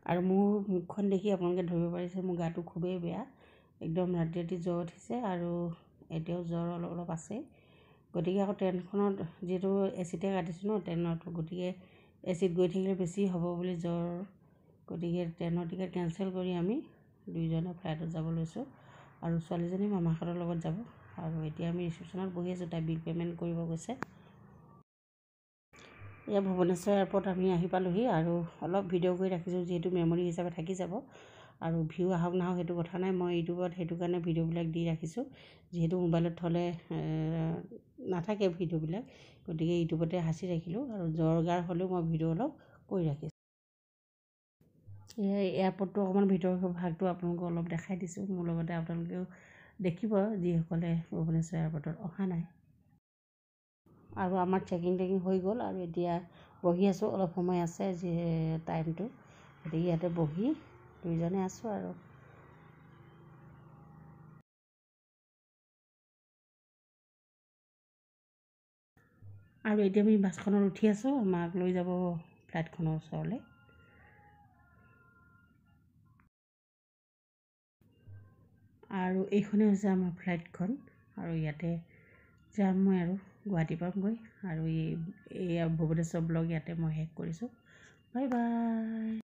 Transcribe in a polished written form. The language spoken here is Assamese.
আৰু মোৰ মুখখন দেখি আপোনালোকে ধৰিব পাৰিছে মোৰ গাটো খুবেই বেয়া, একদম ৰাতি ৰাতি জ্বৰ উঠিছে আৰু এতিয়াও জ্বৰ অলপ অলপ আছে। গতিকে আকৌ ট্ৰেইনখনত যিহেতু এচিতে কাটিছোঁ ন ট্ৰেইনত, গতিকে এচিত গৈ থাকিলে বেছি হ'ব বুলি জ্বৰ, গতিকে ট্ৰেইনৰ টিকেট কেঞ্চেল কৰি আমি দুইজনে ফ্লাইটত যাব লৈছোঁ আৰু ছোৱালীজনী মামাহঁতৰ লগত যাব। আৰু এতিয়া আমি ৰিচিপশ্যনত বহি আছোঁ, তাই বিল পে'মেণ্ট কৰিব গৈছে। এয়া ভুৱনেশ্বৰ এয়াৰপৰ্ট আমি আহি পালোঁহি আৰু অলপ ভিডিঅ' কৰি ৰাখিছোঁ যিহেতু মেমৰি হিচাপে থাকি যাব। আৰু ভিউ আহক নাহক সেইটো কথা নাই, মই ইউটিউবত সেইটো কাৰণে ভিডিঅ'বিলাক দি ৰাখিছোঁ, যিহেতু মোবাইলত থ'লে নাথাকে ভিডিঅ'বিলাক, গতিকে ইউটিউবতে সাঁচি ৰাখিলোঁ আৰু জ্বৰ গাৰ হ'লেও মই ভিডিঅ' অলপ কৰি ৰাখিছোঁ। এই এয়াৰপৰ্টটো অকণমান ভিতৰৰ ভাগটো আপোনালোকক অলপ দেখাই দিছোঁ, মোৰ লগতে আপোনালোকেও দেখিব যিসকলে ভুৱনেশ্বৰ এয়াৰপৰ্টত অহা নাই। আৰু আমাৰ চেকিং হৈ গ'ল আৰু এতিয়া বহি আছোঁ, অলপ সময় আছে যি টাইমটো, গতিকে ইয়াতে বহি দুইজনে আছোঁ আৰু। আৰু এতিয়া আমি বাছখনত উঠি আছোঁ, আমাক লৈ যাব ফ্লাইটখনৰ ওচৰলৈ। আৰু এইখনেই হৈছে আমাৰ ফ্লাইটখন আৰু ইয়াতে যাম মই আৰু গুৱাহাটী পামগৈ। আৰু এই ভুৱনেশ্বৰ ব্লগ ইয়াতে মই শেষ কৰিছোঁ। Bye bye.